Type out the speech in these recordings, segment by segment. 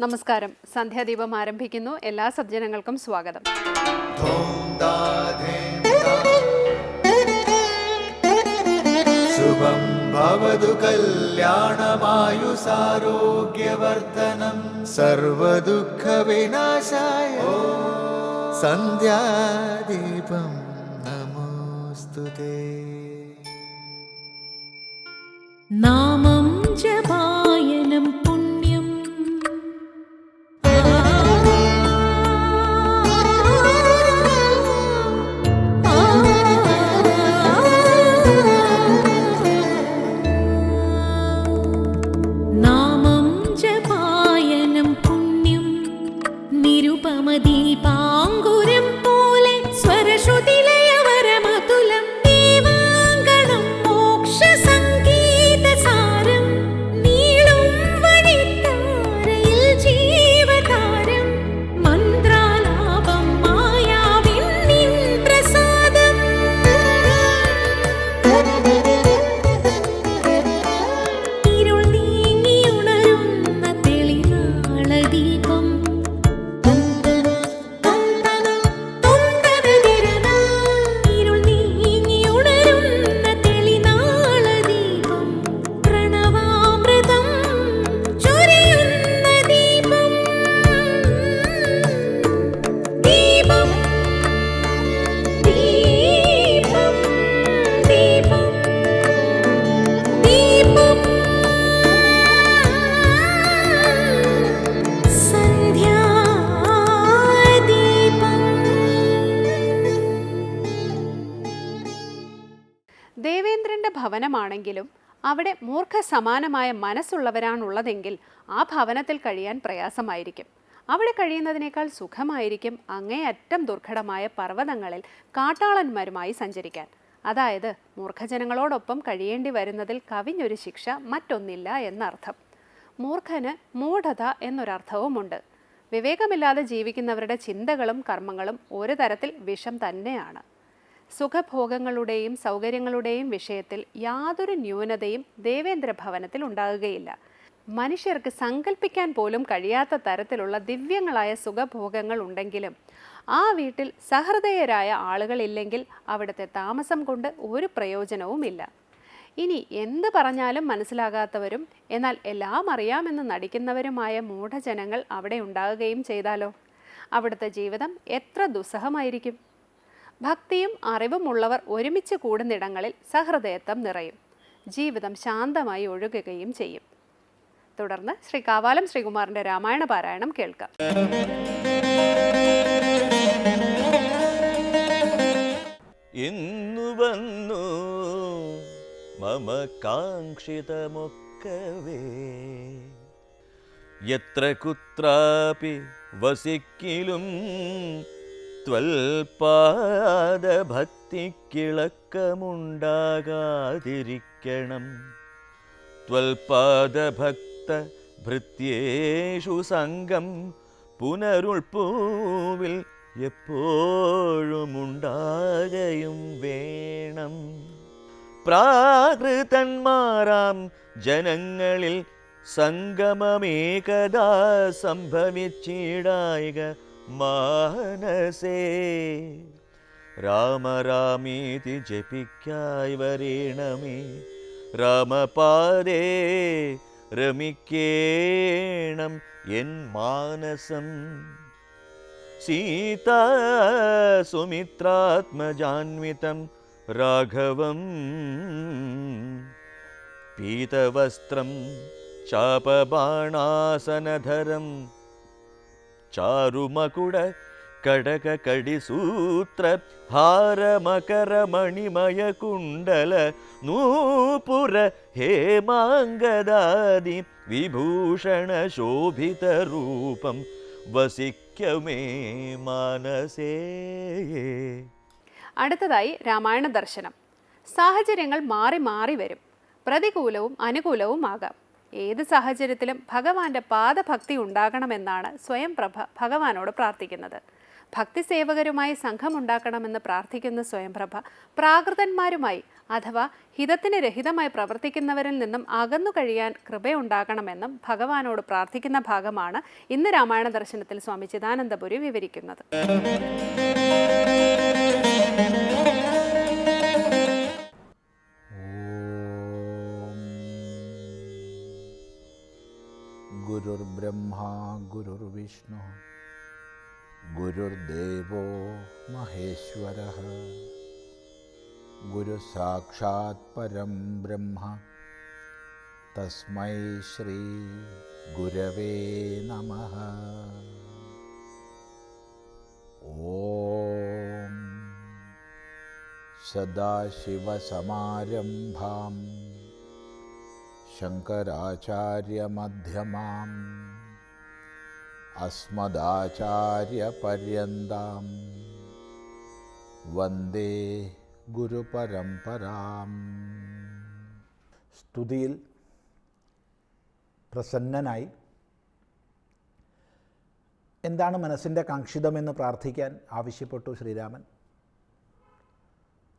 നമസ്കാരം. സന്ധ്യാദീപം ആരംഭിക്കുന്നു. എല്ലാ സജ്ജനങ്ങൾക്കും സ്വാഗതം. ശുഭം ഭവതു കല്യാണമായുസാരോഗ്യവർദ്ധനം സർവദുഃഖ വിനാശായ സന്ധ്യാദീപം നമോസ്തുതേ. നാമം ജപായനം പുണ്യം നാമം ജപായനം പുണ്യം നിരുപമദീപാങ്കുരം പോലെ സ്വരശ്രുതിലയവരമതുലം ദീവാങ്കണം മോക്ഷസംഗീതസാരം നീളും വഴിത്താരയിൽ ജീവതാരം മന്ത്രാലാപം മായാവിൻ നിൻ പ്രസാദം ഇരുൾ നീങ്ങിയുണരുന്ന തെളിനാളദീപം ഇരുൾ നീങ്ങിയുണരുന്ന തെളിനാളദീപം പ്രണവാമൃതം ചൊരിയുന്ന ദീപം ദീപം ദീപം ദീപം ദീപം ദേവേന്ദ്രന്റെ ഭവനമാണെങ്കിലും അവിടെ മൂർഖ സമാനമായ മനസ്സുള്ളവരാണുള്ളതെങ്കിൽ ആ ഭവനത്തിൽ കഴിയാൻ പ്രയാസമായിരിക്കും. അവിടെ കഴിയുന്നതിനേക്കാൾ സുഖമായിരിക്കും അങ്ങേയറ്റം ദുർഘടമായ പർവ്വതങ്ങളിൽ കാട്ടാളന്മാരുമായി സഞ്ചരിക്കാൻ. അതായത് മൂർഖജനങ്ങളോടൊപ്പം കഴിയേണ്ടി വരുന്നതിൽ കവിഞ്ഞൊരു ശിക്ഷ മറ്റൊന്നില്ല എന്നർത്ഥം. മൂർഖന് മൂഢത എന്നൊരർത്ഥവുമുണ്ട്. വിവേകമില്ലാതെ ജീവിക്കുന്നവരുടെ ചിന്തകളും കർമ്മങ്ങളും ഒരു തരത്തിൽ വിഷം തന്നെയാണ്. സുഖഭോഗങ്ങളുടെയും സൗകര്യങ്ങളുടെയും വിഷയത്തിൽ യാതൊരു ന്യൂനതയും ദേവേന്ദ്ര ഭവനത്തിൽ ഉണ്ടാകുകയില്ല. മനുഷ്യർക്ക് സങ്കല്പിക്കാൻ പോലും കഴിയാത്ത തരത്തിലുള്ള ദിവ്യങ്ങളായ സുഖഭോഗങ്ങൾ ഉണ്ടെങ്കിലും ആ വീട്ടിൽ സഹൃദയരായ ആളുകളില്ലെങ്കിൽ അവിടുത്തെ താമസം കൊണ്ട് ഒരു പ്രയോജനവുമില്ല. ഇനി എന്ത് പറഞ്ഞാലും മനസ്സിലാകാത്തവരും എന്നാൽ എല്ലാം അറിയാമെന്ന് നടിക്കുന്നവരുമായ മൂഢജനങ്ങൾ അവിടെ ഉണ്ടാകുകയും ചെയ്താലോ? അവിടുത്തെ ജീവിതം എത്ര ദുസ്സഹമായിരിക്കും. ഭക്തിയും അറിവുമുള്ളവർ ഒരുമിച്ച് കൂടുന്നിടങ്ങളിൽ സഹൃദയത്വം നിറയും. ജീവിതം ശാന്തമായി ഒഴുകുകയും ചെയ്യും. തുടർന്ന് ശ്രീ കാവാലം ശ്രീകുമാറിന്റെ രാമായണ പാരായണം കേൾക്കാം. ഇന്നു വന്നു മമ കാംക്ഷിതമൊക്കവേ യത്ര കുത്രാപി വസിക്കിലും ത്വൽപാദഭക്തിക്കിളക്കമുണ്ടാകാതിരിക്കണം. ത്വൽപാദഭക്ത ഭൃത്യേഷു സംഗം പുനരുൾപ്പൂവിൽ എപ്പോഴുമുണ്ടാകയും വേണം. പ്രാകൃതന്മാരാം ജനങ്ങളിൽ സംഗമമേകദാ സംഭവിച്ചിടായിക മാനസേ. രാമരാമീതി ജപിക്കായി വരേണമേ രാമപാദേ രമിക്കേണം എൻ മാനസം. സീതാ സുമിത്രാത്മജാന്വിതം രാഘവം പീതവസ്ത്രം ചാപബാണാസനധരം ചാരുമകുട കടകകടിസൂത്ര ഹാരമകരമണിമയ കുണ്ടല നൂപുര ഹേമാംഗദാദി വിഭൂഷണ ശോഭിത രൂപം വസിക്കമേ മാനസേ. അടുത്തതായി രാമായണ ദർശനം. സാഹചര്യങ്ങൾ മാറി മാറി വരും. പ്രതികൂലവും അനുകൂലവും ആകാം. ഏത് സാഹചര്യത്തിലും ഭഗവാന്റെ പാദഭക്തി ഉണ്ടാകണമെന്നാണ് സ്വയംപ്രഭ ഭഗവാനോട് പ്രാർത്ഥിക്കുന്നത്. ഭക്തിസേവകരുമായി സംഘമുണ്ടാക്കണമെന്ന് പ്രാർത്ഥിക്കുന്ന സ്വയംപ്രഭ പ്രാകൃതന്മാരുമായി അഥവാ ഹിതത്തിന് രഹിതമായി പ്രവർത്തിക്കുന്നവരിൽ നിന്നും അകന്നു കഴിയാൻ കൃപയുണ്ടാകണമെന്നും ഭഗവാനോട് പ്രാർത്ഥിക്കുന്ന ഭാഗമാണ് ഇന്ന് രാമായണ ദർശനത്തിൽ സ്വാമി ചിദാനന്ദപുരി വിവരിക്കുന്നത്. ഗുരുർബ്രഹ്മാ ഗുരുർവിഷ്ണു ഗുരുർദേവോ മഹേശ്വരഃ ഗുരു സാക്ഷാത് പരം ബ്രഹ്മ തസ്മൈ ശ്രീ ഗുരവേ നമഃ. ഓം സദാശിവസമാരംഭാം ശങ്കരാചാര്യമധ്യമാം അസ്മദാചാര്യപര്യന്താം വന്ദേ ഗുരുപരമ്പരാം. സ്തുതിയിൽ പ്രസന്നനായി എന്താണ് മനസ്സിൻ്റെ കാംക്ഷിതമെന്ന് പ്രാർത്ഥിക്കാൻ ആവശ്യപ്പെട്ടു ശ്രീരാമൻ.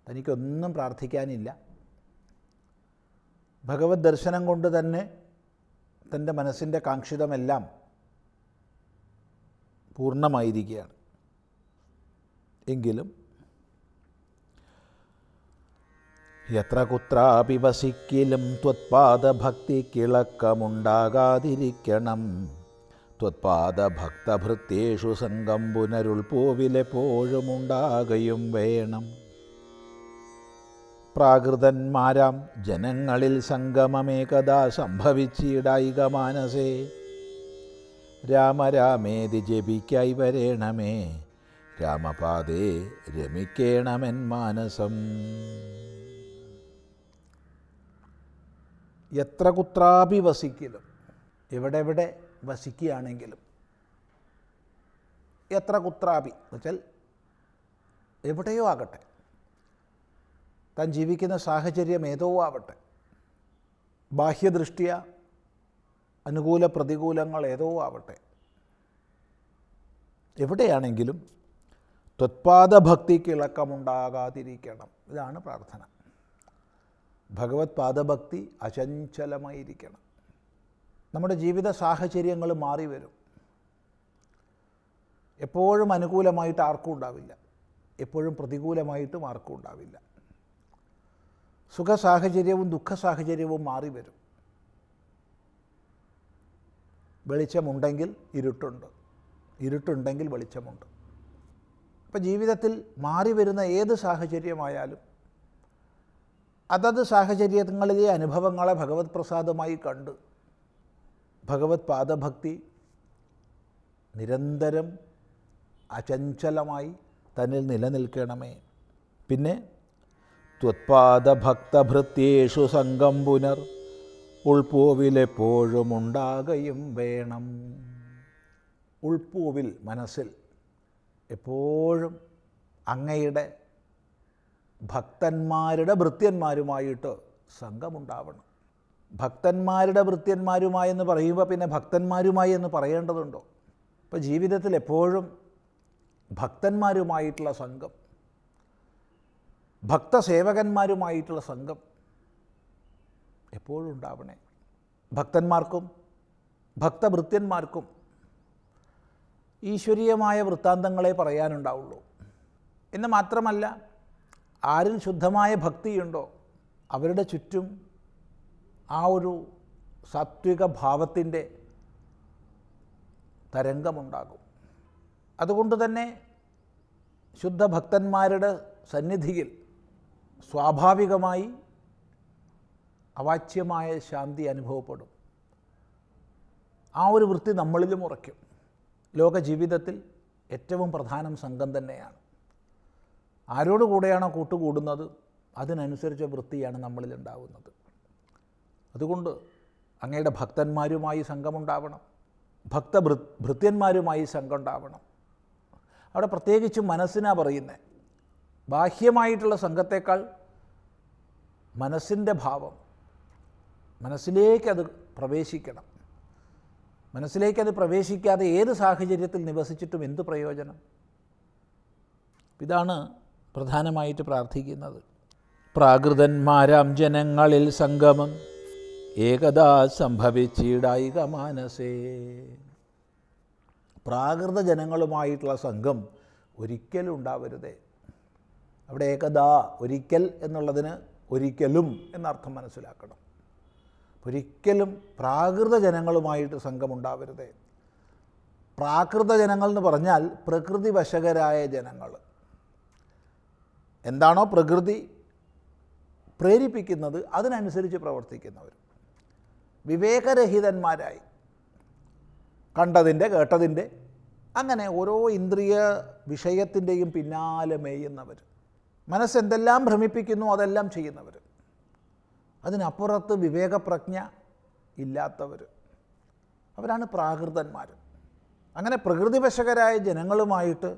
തനിക്കൊന്നും പ്രാർത്ഥിക്കാനില്ല. ഭഗവത് ദർശനം കൊണ്ട് തന്നെ തൻ്റെ മനസ്സിൻ്റെ കാംക്ഷിതമെല്ലാം പൂർണ്ണമായിരിക്കുകയാണ്. എങ്കിലും യത്ര കുത്രാപി വസിക്കിലും ത്വത്പാദഭക്തി കിളക്കമുണ്ടാകാതിരിക്കണം. ത്വത്പാദഭക്തഭൃത്യേഷു സംഗം പുനരുൾപോവിലെപ്പോഴുമുണ്ടാകയും വേണം. പ്രാകൃതന്മാരാം ജനങ്ങളിൽ സംഗമമേകദാ സംഭവിച്ചിടായിക മാനസേ. രാമരാമേതി ജപിക്കായി വരേണമേ. രാമപാദേ രമിക്കേണമെൻ മാനസം. എത്ര കുത്രാപി വസിക്കലും, എവിടെ വസിക്കുകയാണെങ്കിലും, എത്ര കുത്രാപി എന്നുവെച്ചാൽ എവിടെയോ ആകട്ടെ, താൻ ജീവിക്കുന്ന സാഹചര്യം ഏതോ ആവട്ടെ, ബാഹ്യദൃഷ്ട്യ അനുകൂല പ്രതികൂലങ്ങൾ ഏതോ ആവട്ടെ, എവിടെയാണെങ്കിലും ത്വത്പാദഭക്തിക്ക് ഇളക്കമുണ്ടാകാതിരിക്കണം. ഇതാണ് പ്രാർത്ഥന. ഭഗവത് പാദഭക്തി അചഞ്ചലമായിരിക്കണം. നമ്മുടെ ജീവിത സാഹചര്യങ്ങൾ മാറി വരും. എപ്പോഴും അനുകൂലമായിട്ട് ആർക്കും ഉണ്ടാവില്ല, എപ്പോഴും പ്രതികൂലമായിട്ടും ആർക്കും ഉണ്ടാവില്ല. സുഖ സാഹചര്യവും ദുഃഖ സാഹചര്യവും മാറി വരും. വെളിച്ചമുണ്ടെങ്കിൽ ഇരുട്ടുണ്ട്, ഇരുട്ടുണ്ടെങ്കിൽ വെളിച്ചമുണ്ട്. അപ്പം ജീവിതത്തിൽ മാറി വരുന്ന ഏത് സാഹചര്യമായാലും അതത് സാഹചര്യങ്ങളിലെ അനുഭവങ്ങളെ ഭഗവത് പ്രസാദമായി കണ്ട് ഭഗവത് പാദഭക്തി നിരന്തരം അചഞ്ചലമായി തന്നിൽ നിലനിൽക്കണമേ. പിന്നെ ത്വത്പാദഭക്തഭൃത്യേഷു സംഗം പുനർ ഉൾപ്പൂവിലെപ്പോഴും ഉണ്ടാകയും വേണം. ഉൾപ്പൂവിൽ, മനസ്സിൽ എപ്പോഴും അങ്ങയുടെ ഭക്തന്മാരുടെ ഭൃത്യന്മാരുമായിട്ട് സംഘമുണ്ടാവണം. ഭക്തന്മാരുടെ ഭൃത്യന്മാരുമായെന്ന് പറയുമ്പോൾ പിന്നെ ഭക്തന്മാരുമായി എന്ന് പറയേണ്ടതുണ്ടോ? ഇപ്പോൾ ജീവിതത്തിൽ എപ്പോഴും ഭക്തന്മാരുമായിട്ടുള്ള സംഘം, ഭക്തസേവകന്മാരുമായിട്ടുള്ള സംഘം എപ്പോഴും ഉണ്ടാവണേ. ഭക്തന്മാർക്കും ഭക്തഭൃത്യന്മാർക്കും ഈശ്വരീയമായ വൃത്താന്തങ്ങളെ പറയാനുണ്ടാവുള്ളൂ. എന്ന് മാത്രമല്ല, ആരിൽ ശുദ്ധമായ ഭക്തിയുണ്ടോ അവരുടെ ചുറ്റും ആ ഒരു സാത്വിക ഭാവത്തിൻ്റെ തരംഗമുണ്ടാകും. അതുകൊണ്ട് തന്നെ ശുദ്ധഭക്തന്മാരുടെ സന്നിധിയിൽ സ്വാഭാവികമായി അവാച്യമായ ശാന്തി അനുഭവപ്പെടും. ആ ഒരു വൃത്തി നമ്മളിലും ഉറയ്ക്കും. ലോക ജീവിതത്തിൽ ഏറ്റവും പ്രധാനം സംഘം തന്നെയാണ്. ആരോടുകൂടെയാണോ കൂട്ടുകൂടുന്നത് അതിനനുസരിച്ച വൃത്തിയാണ് നമ്മളിലുണ്ടാവുന്നത്. അതുകൊണ്ട് അങ്ങയുടെ ഭക്തന്മാരുമായി സംഘമുണ്ടാവണം, ഭൃത്യന്മാരുമായി സംഘം ഉണ്ടാവണം. അവിടെ പ്രത്യേകിച്ചും മനസ്സിനാണ് പറയുന്നത്. ബാഹ്യമായിട്ടുള്ള സംഘത്തേക്കാൾ മനസ്സിൻ്റെ ഭാവം, മനസ്സിലേക്കത് പ്രവേശിക്കണം. മനസ്സിലേക്കത് പ്രവേശിക്കാതെ ഏത് സാഹചര്യത്തിൽ നിവസിച്ചിട്ടും എന്ത് പ്രയോജനം? ഇതാണ് പ്രധാനമായിട്ട് പ്രാർത്ഥിക്കുന്നത്. പ്രാകൃതന്മാരാം ജനങ്ങളിൽ സംഗമം ഏകദാ സംഭവിച്ചിടായിക മാനസേ. പ്രാകൃത ജനങ്ങളുമായിട്ടുള്ള സംഘം ഒരിക്കലും ഉണ്ടാവരുതേ. അവിടെ ഏകദാ, ഒരിക്കൽ എന്നുള്ളതിന് ഒരിക്കലും എന്നർത്ഥം മനസ്സിലാക്കണം. ഒരിക്കലും പ്രാകൃത ജനങ്ങളുമായിട്ട് സംഘമുണ്ടാവരുതേ. പ്രാകൃത ജനങ്ങൾ എന്ന് പറഞ്ഞാൽ പ്രകൃതി വശകരായ ജനങ്ങൾ. എന്താണോ പ്രകൃതി പ്രേരിപ്പിക്കുന്നത് അതിനനുസരിച്ച് പ്രവർത്തിക്കുന്നവർ. വിവേകരഹിതന്മാരായി കണ്ടതിൻ്റെ കേട്ടതിൻ്റെ അങ്ങനെ ഓരോ ഇന്ദ്രിയ വിഷയത്തിൻ്റെയും പിന്നാലെ മേയുന്നവർ. മനസ്സെന്തെല്ലാം ഭ്രമിപ്പിക്കുന്നു അതെല്ലാം ചെയ്യുന്നവർ. അതിനപ്പുറത്ത് വിവേകപ്രജ്ഞ ഇല്ലാത്തവർ, അവരാണ് പ്രാകൃതന്മാർ. അങ്ങനെ പ്രകൃതിവശകരായ ജനങ്ങളുമായിട്ട്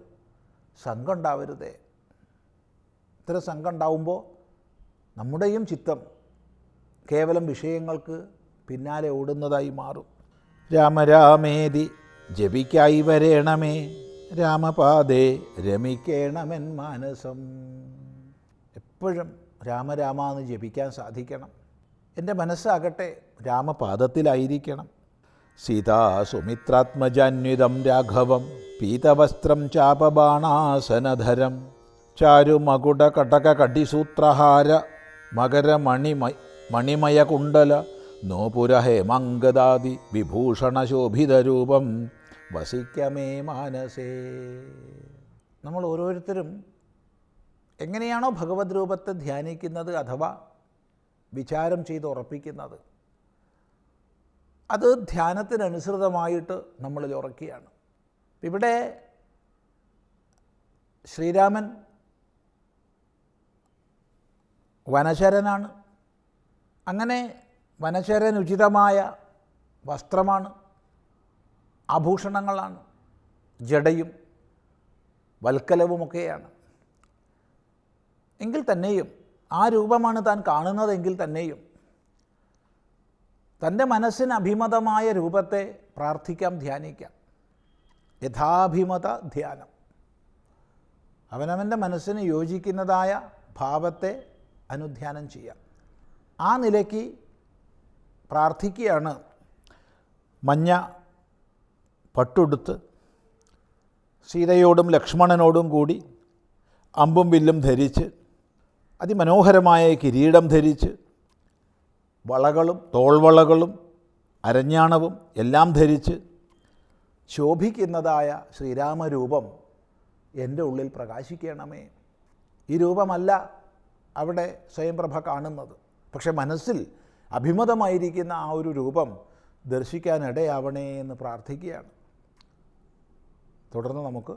സംഘം ഉണ്ടാവരുതേ. ഇത്തരം സംഘം ഉണ്ടാവുമ്പോൾ നമ്മുടെയും ചിത്തം കേവലം വിഷയങ്ങൾക്ക് പിന്നാലെ ഓടുന്നതായി മാറും. രാമരാമേതി ജപിക്കായി വരേണമേ, രാമപാദേ രമിക്കേണമെൻ മാനസം. എപ്പോഴും രാമരാമ എന്ന് ജപിക്കാൻ സാധിക്കണം. എൻ്റെ മനസ്സാകട്ടെ രാമപാദത്തിലായിരിക്കണം. സീതാ സുമിത്രാത്മജാന്വിതം രാഘവം പീതവസ്ത്രം ചാപബാണാസനധരം ചാരുമകുട കടക കടിസൂത്രഹാര മകരമണിമയകുണ്ടല നോപുര ഹേമംഗദാദി വിഭൂഷണശോഭിതരൂപം വസിക്കമേ മാനസേ. നമ്മൾ ഓരോരുത്തരും എങ്ങനെയാണോ ഭഗവത് രൂപത്തെ ധ്യാനിക്കുന്നത് അഥവാ വിചാരം ചെയ്ത് ഉറപ്പിക്കുന്നത്, അത് ധ്യാനത്തിനനുസൃതമായിട്ട് നമ്മളിൽ ഉറക്കുകയാണ്. ഇവിടെ ശ്രീരാമൻ വനചരനാണ്. അങ്ങനെ വനചരൻ ഉചിതമായ വസ്ത്രമാണ്, ആഭൂഷണങ്ങളാണ്, ജടയും വൽക്കലവുമൊക്കെയാണ്. എങ്കിൽ തന്നെയും ആ രൂപമാണ് താൻ കാണുന്നതെങ്കിൽ തന്നെയും തൻ്റെ മനസ്സിന് അഭിമതമായ രൂപത്തെ പ്രാർത്ഥിക്കാം, ധ്യാനിക്കാം. യഥാഭിമത ധ്യാനം, അവനവൻ്റെ മനസ്സിന് യോജിക്കുന്നതായ ഭാവത്തെ അനുധ്യാനം ചെയ്യാം. ആ നിലയ്ക്ക് പ്രാർത്ഥിക്കുകയാണ്. മഞ്ഞ പട്ടുടുത്ത് സീതയോടും ലക്ഷ്മണനോടും കൂടി അമ്പും വില്ലും ധരിച്ച് അതിമനോഹരമായ കിരീടം ധരിച്ച് വളകളും തോൾവളകളും അരഞ്ഞാണവും എല്ലാം ധരിച്ച് ശോഭിക്കുന്നതായ ശ്രീരാമരൂപം എൻ്റെ ഉള്ളിൽ പ്രകാശിക്കണമേ. ഈ രൂപമല്ല അവിടെ സ്വയംപ്രഭ കാണുന്നത്, പക്ഷെ മനസ്സിൽ അഭിമതമായിരിക്കുന്ന ആ ഒരു രൂപം ദർശിക്കാനിടയാവണേ എന്ന് പ്രാർത്ഥിക്കുകയാണ്. തുടർന്ന് നമുക്ക്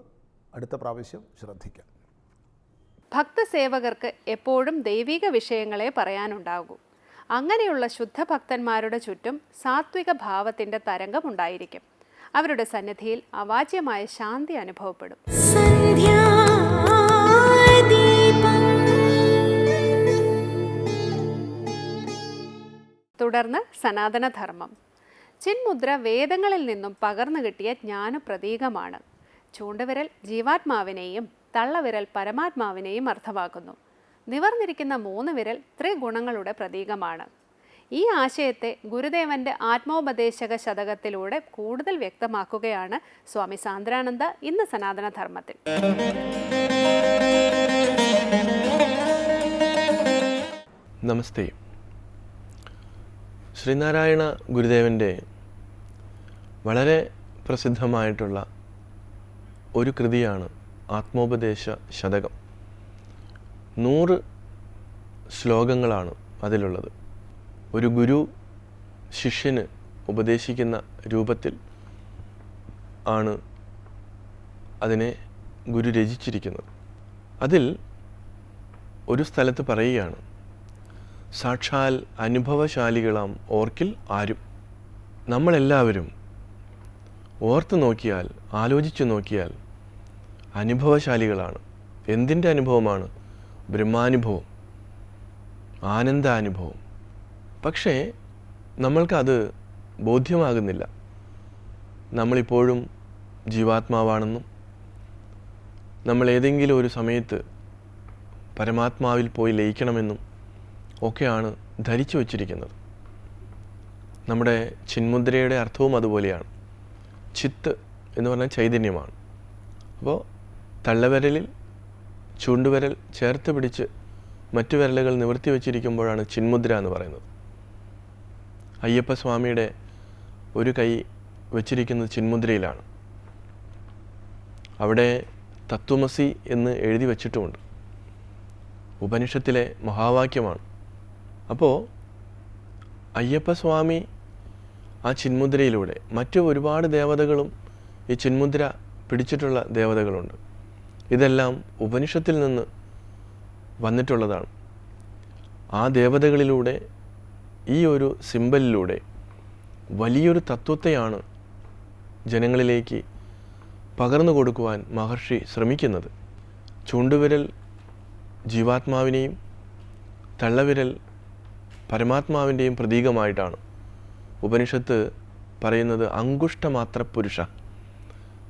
അടുത്ത പ്രാവശ്യം ശ്രദ്ധിക്കാം. ഭക്തസേവകർക്ക് എപ്പോഴും ദൈവിക വിഷയങ്ങളെ പറയാനുണ്ടാകൂ. അങ്ങനെയുള്ള ശുദ്ധഭക്തന്മാരുടെ ചുറ്റും സാത്വിക ഭാവത്തിൻ്റെ തരംഗമുണ്ടായിരിക്കും. അവരുടെ സന്നിധിയിൽ അവാച്യമായ ശാന്തി അനുഭവപ്പെടും. തുടർന്ന് സനാതനധർമ്മം. ചിന്മുദ്ര വേദങ്ങളിൽ നിന്നും പകർന്നു കിട്ടിയ ജ്ഞാനപ്രതീകമാണ്. ചൂണ്ടുവിരൽ ജീവാത്മാവിനെയും തള്ളവിരൽ പരമാത്മാവിനെയും അർത്ഥമാക്കുന്നു. നിവർന്നിരിക്കുന്ന 3 വിരൽ ത്രിഗുണങ്ങളുടെ പ്രതീകമാണ്. ഈ ആശയത്തെ ഗുരുദേവന്റെ ആത്മോപദേശക ശതകത്തിലൂടെ കൂടുതൽ വ്യക്തമാക്കുകയാണ് സ്വാമി സാന്ദ്രാനന്ദ ഇന്ന് സനാതനധർമ്മത്തിൽ. നമസ്തേ. ശ്രീനാരായണ ഗുരുദേവൻ്റെ വളരെ പ്രസിദ്ധമായിട്ടുള്ള ഒരു കൃതിയാണ് ആത്മോപദേശ ശതകം. 100 ശ്ലോകങ്ങളാണ് അതിലുള്ളത്. ഒരു ഗുരു ശിഷ്യന് ഉപദേശിക്കുന്ന രൂപത്തിൽ ആണ് അതിനെ ഗുരു രചിച്ചിരിക്കുന്നത്. അതിൽ ഒരു സ്ഥലത്ത് പറയുകയാണ്, സാക്ഷാൽ അനുഭവശാലികളാം ഓർക്കിൽ ആരും. നമ്മളെല്ലാവരും ഓർത്ത് നോക്കിയാൽ, ആലോചിച്ച് നോക്കിയാൽ അനുഭവശാലികളാണ്. എന്തിൻ്റെ അനുഭവമാണ്? ബ്രഹ്മാനുഭവം, ആനന്ദാനുഭവം. പക്ഷേ നമ്മൾക്കത് ബോധ്യമാകുന്നില്ല. നമ്മളിപ്പോഴും ജീവാത്മാവാണെന്നും നമ്മൾ ഏതെങ്കിലും ഒരു സമയത്ത് പരമാത്മാവിൽ പോയി ലയിക്കണമെന്നും ഒക്കെയാണ് ധരിച്ചു വച്ചിരിക്കുന്നത്. നമ്മുടെ ചിന്മുദ്രയുടെ അർത്ഥവും അതുപോലെയാണ്. ചിത്ത് എന്ന് പറഞ്ഞാൽ ചൈതന്യമാണ്. അപ്പോൾ തള്ളവിരലിൽ ചൂണ്ടുവിരൽ ചേർത്ത് പിടിച്ച് മറ്റു വിരലുകൾ നിവർത്തി വച്ചിരിക്കുമ്പോഴാണ് ചിന്മുദ്ര എന്ന് പറയുന്നത്. അയ്യപ്പസ്വാമിയുടെ ഒരു കൈ വച്ചിരിക്കുന്നത് ചിന്മുദ്രയിലാണ്. അവിടെ തത്വമസി എന്ന് എഴുതി വച്ചിട്ടുമുണ്ട്. ഉപനിഷത്തിലെ മഹാവാക്യമാണ്. അപ്പോൾ അയ്യപ്പസ്വാമി ആ ചിന്മുദ്രയിലൂടെ, മറ്റു ഒരുപാട് ദേവതകളും ഈ ചിന്മുദ്ര പിടിച്ചിട്ടുള്ള ദേവതകളുണ്ട്. ഇതെല്ലാം ഉപനിഷത്തിൽ നിന്ന് വന്നിട്ടുള്ളതാണ്. ആ ദേവതകളിലൂടെ, ഈ ഒരു സിമ്പലിലൂടെ വലിയൊരു തത്വത്തെയാണ് ജനങ്ങളിലേക്ക് പകർന്നു കൊടുക്കുവാൻ മഹർഷി ശ്രമിക്കുന്നത്. ചൂണ്ടുവിരൽ ജീവാത്മാവിനെയും തള്ളവിരൽ പരമാത്മാവിൻ്റെയും പ്രതീകമായിട്ടാണ് ഉപനിഷത്ത് പറയുന്നത്. അങ്കുഷ്ടമാത്ര പുരുഷ,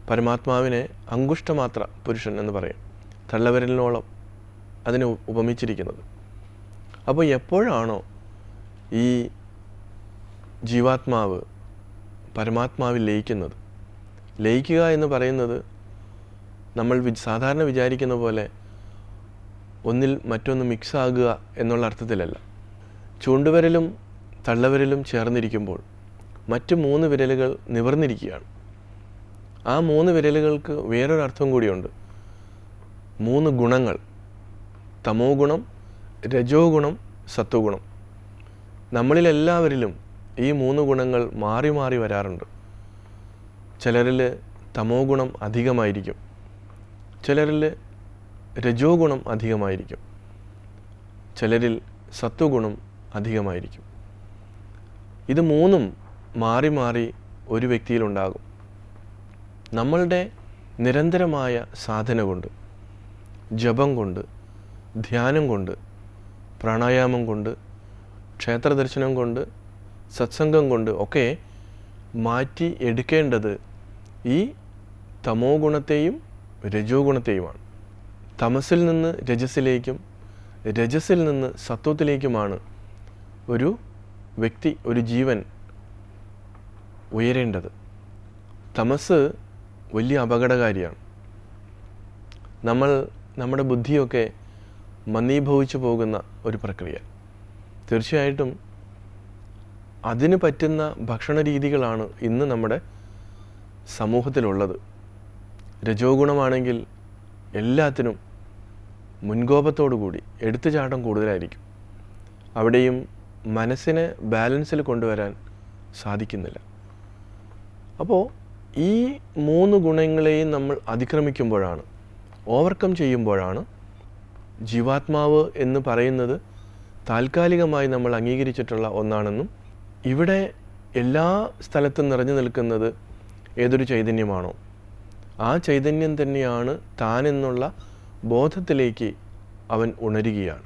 പരമാത്മാവിനെ അങ്കുഷ്ടമാത്ര പുരുഷൻ എന്ന് പറയും. തള്ളവിരലിനോളം അതിനെ ഉപമിച്ചിരിക്കുന്നത്. അപ്പോൾ എപ്പോഴാണോ ഈ ജീവാത്മാവ് പരമാത്മാവിൽ ലയിക്കുന്നത്, ലയിക്കുക എന്ന് പറയുന്നത് നമ്മൾ സാധാരണ വിചാരിക്കുന്ന പോലെ ഒന്നിൽ മറ്റൊന്ന് മിക്സ് ആകുക എന്നുള്ള അർത്ഥത്തിലല്ല. ചൂണ്ടുവിരലും തള്ളവിരലും ചേർന്നിരിക്കുമ്പോൾ മറ്റ് 3 വിരലുകൾ നിവർന്നിരിക്കുകയാണ്. ആ 3 വിരലുകൾക്ക് വേറൊരർത്ഥം കൂടിയുണ്ട്. 3 ഗുണങ്ങൾ, തമോ ഗുണം, രജോ ഗുണം, സത്വഗുണം. നമ്മളിലെല്ലാവരിലും ഈ 3 ഗുണങ്ങൾ മാറി മാറി വരാറുണ്ട്. ചിലരിൽ തമോ ഗുണം അധികമായിരിക്കും, ചിലരിൽ രജോ ഗുണം അധികമായിരിക്കും, ചിലരിൽ സത്വഗുണം അധികമായിരിക്കും. ഇത് 3ഉം മാറി മാറി ഒരു വ്യക്തിയിലുണ്ടാകും. നമ്മളുടെ നിരന്തരമായ സാധന കൊണ്ട്, ജപം കൊണ്ട്, ധ്യാനം കൊണ്ട്, പ്രാണായാമം കൊണ്ട്, ക്ഷേത്രദർശനം കൊണ്ട്, സത്സംഗം കൊണ്ട് ഒക്കെ മാറ്റി എടുക്കേണ്ടത് ഈ തമോ ഗുണത്തെയും രജോ ഗുണത്തെയുമാണ്. തമസിൽ നിന്ന് രജസിലേക്കും രജസിൽ നിന്ന് സത്വത്തിലേക്കുമാണ് ഒരു വ്യക്തി, ഒരു ജീവൻ ഉയരേണ്ടത്. തമസ് വലിയ അപകടകാരിയാണ്. നമ്മുടെ ബുദ്ധിയൊക്കെ മന്ദീഭവിച്ചു പോകുന്ന ഒരു പ്രക്രിയ. തീർച്ചയായിട്ടും അതിന് പറ്റുന്ന ഭക്ഷണ രീതികളാണ് ഇന്ന് നമ്മുടെ സമൂഹത്തിലുള്ളത്. രജോ ഗുണമാണെങ്കിൽ എല്ലാത്തിനും മുൻകോപത്തോടു കൂടി എടുത്തുചാട്ടം കൂടുതലായിരിക്കും. അവിടെയും മനസ്സിനെ ബാലൻസിൽ കൊണ്ടുവരാൻ സാധിക്കുന്നില്ല. അപ്പോൾ ഈ 3 ഗുണങ്ങളെയും നമ്മൾ അതിക്രമിക്കുമ്പോഴാണ്, ഓവർകം ചെയ്യുമ്പോഴാണ് ജീവാത്മാവ് എന്ന് പറയുന്നത് താൽക്കാലികമായി നമ്മൾ അംഗീകരിച്ചിട്ടുള്ള ഒന്നാണെന്നും ഇവിടെ എല്ലാ സ്ഥലത്തും നിറഞ്ഞു നിൽക്കുന്നത് ഏതൊരു ചൈതന്യമാണോ ആ ചൈതന്യം തന്നെയാണ് താനെന്നുള്ള ബോധത്തിലേക്ക് അവൻ ഉണരുകയാണ്.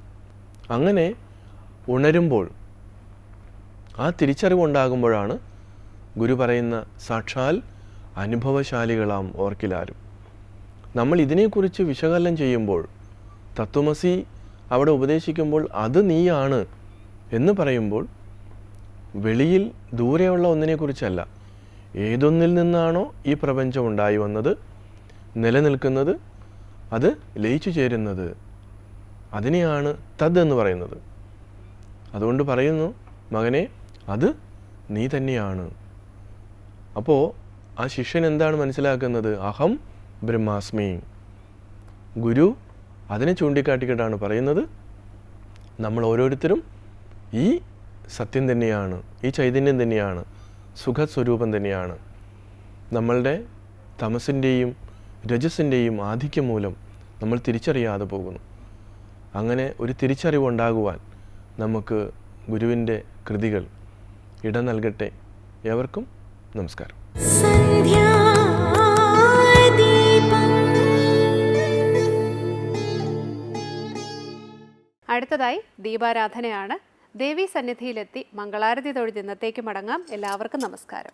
അങ്ങനെ ഉണരുമ്പോൾ, ആ തിരിച്ചറിവുണ്ടാകുമ്പോഴാണ് ഗുരു പറയുന്ന സാക്ഷാൽ അനുഭവശാലികളാം ഓർക്കിലാരും. നമ്മൾ ഇതിനെക്കുറിച്ച് വിശകലനം ചെയ്യുമ്പോൾ, തത്വമസി അവിടെ ഉപദേശിക്കുമ്പോൾ അത് നീയാണ് എന്ന് പറയുമ്പോൾ വെളിയിൽ ദൂരെയുള്ള ഒന്നിനെക്കുറിച്ചല്ല, ഏതൊന്നിൽ നിന്നാണോ ഈ പ്രപഞ്ചം ഉണ്ടായി വന്നത്, നിലനിൽക്കുന്നത്, അത് ലയിച്ചു ചേരുന്നത്, അതിനെയാണ് തദ് എന്ന് പറയുന്നത്. അതുകൊണ്ട് പറയുന്നു, മകനെ അത് നീ തന്നെയാണ്. അപ്പോൾ ആ ശിഷ്യൻ എന്താണ് മനസ്സിലാക്കുന്നത്? അഹം ബ്രഹ്മാസ്മി. ഗുരു അതിനെ ചൂണ്ടിക്കാട്ടിക്കിട്ടാണ് പറയുന്നത്, നമ്മൾ ഓരോരുത്തരും ഈ സത്യം തന്നെയാണ്, ഈ ചൈതന്യം തന്നെയാണ്, സുഖസ്വരൂപം തന്നെയാണ്. നമ്മളുടെ തമസിൻ്റെയും രജസിൻ്റെയും ആധിക്യം മൂലം നമ്മൾ തിരിച്ചറിയാതെ പോകുന്നു. അങ്ങനെ ഒരു തിരിച്ചറിവുണ്ടാകുവാൻ നമുക്ക് ഗുരുവിൻ്റെ കൃതികൾ ഇട നൽകട്ടെ. ഏവർക്കും നമസ്കാരം. അടുത്തതായി ദീപാരാധനയാണ്. ദേവീ സന്നിധിയിലെത്തി മംഗളാരതി തൊഴുത് ഇന്നത്തേക്ക് മടങ്ങാം. എല്ലാവർക്കും നമസ്കാരം.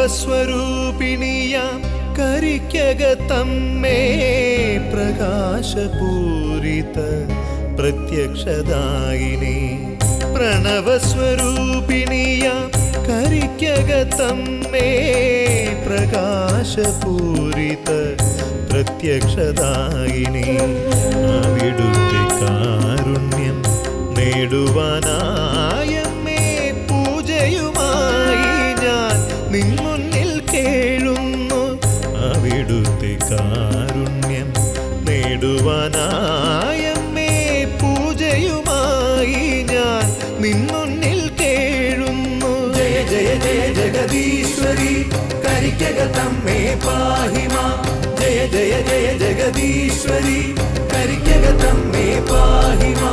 പ്രണവസ്വരൂപിണിയാം കരിക്കകത്തമ്മേ പ്രകാശപൂരിത പ്രത്യക്ഷദായിനി പ്രണവസ്വരൂപിണിയാം കരിക്കകത്തമ്മേ പ്രകാശപൂരിത പ്രത്യക്ഷദായിനി അവിടുത്തെ കാരുണ്യം നേടുവാനായമ്മേ പൂജയുമായി ഞാൻ നിൻ മുന്നിൽ കേഴുന്നു അവിടുത്തെ കാരുണ്യം നേടുവാനായമ്മേ പൂജയുമായി ഞാൻ നിൻ മുന്നിൽ കേഴുന്നു ജയ ജയ ജയ ജഗദീശ്വരി കരിക്കകത്തമ്മേ പാഹിമാ ജയ ജയ ജയ ജഗദീശ്വരി കരിക്കകത്തമ്മേ പാഹിമാ